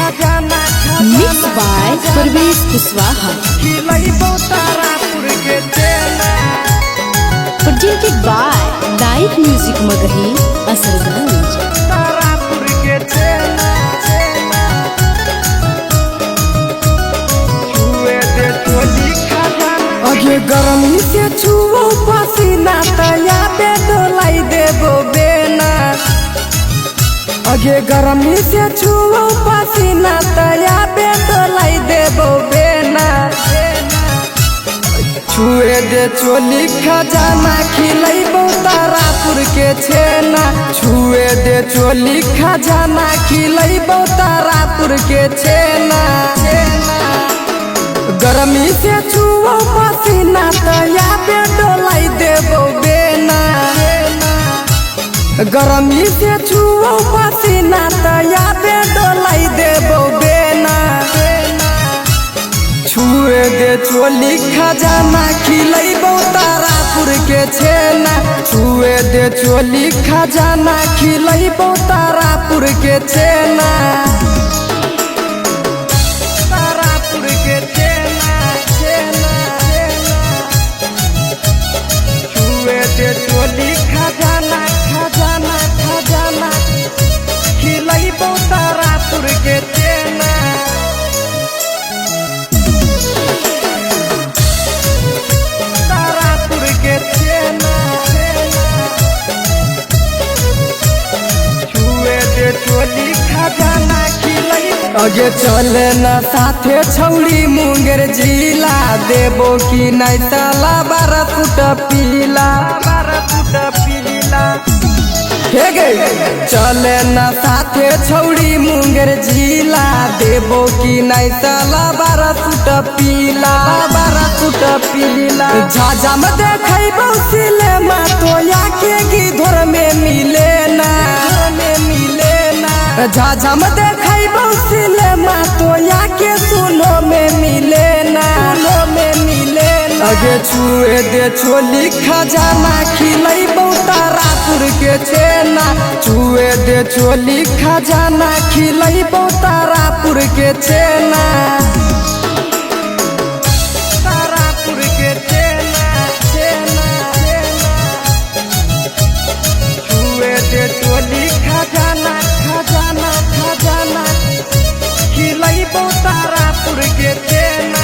Mixed by Parveez Kuswaha. Presented by Diet Music Magahi, Asarganj. अगे गरमी से छुओ पसीना तया पे डोलाई देबो बेना। अगे गरमी से छुओ पसीना तया पे डोलाई देबो बेना। छुए दे चोली खजाना खिलैबो तारापुर के छेना। छुए दे चोली खजाना खिलैबो तारापुर के छेना। गरमी से छुओ पसीना तया पे डोलाई देबो बेना। गरमी से छुओ पसीना तया पे डोलाई देबो बेना। छुए दे चोली खजाना खिलैबो तारापुर के छेना। छुए दे चोली खजाना खिलैबो तारापुर के छेना। चोली खजाना खजाना खजाना खिलैबो तारापुर के छेना। तारापुर के छेना छुए दे चोली खजाना खिलैबो। अगे चले न साथे छौड़ी मुंगेर जिला देबो कि नहीं ताला 12 फुट पीला। चले न साथे छौड़ी मुंगेर जिला देबो कि नहीं ताला 12 फुट पीला। 12 फुट पीला झाझा में देखैबो सिनेमा तो आके गिधर में मिले ना। झाझा में देखैबो सिनेमा तो आके सुनो में मिले ना। अगे छुए दे चोली खजाना खिलैबो तारापुर के छेना। छुए दे चोली खजाना खिलैबो तारापुर के छेना। तारापुर के छेना छुए दे चोली खजाना खजाना खजाना खिलैबो तारापुर के छेना।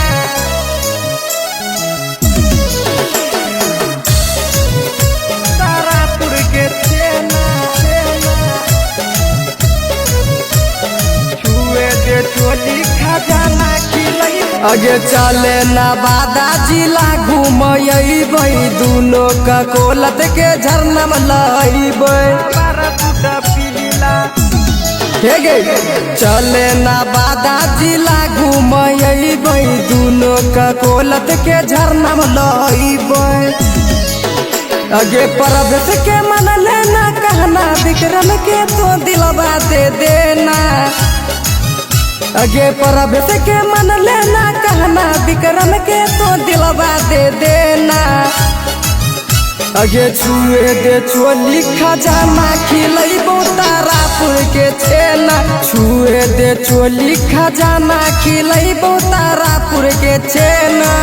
अगे चले नवादा जिला घूमबै दुनो का कोलत के झरना में लइबै। चले नवादा जिला घूमबै दुनो का कोलत के झरना में लइबै। अगे परवेश के मन लेना कहना विक्रम के तो दिलवा दे देना। अगे परवेश के मन लेना कहना विक्रम के तो दिलवा दे देना। अगे छुए दे चोली खजाना खिलैबो तारापुर के छेना। छुए दे चोली खजाना खिलैबो तारापुर के छेना।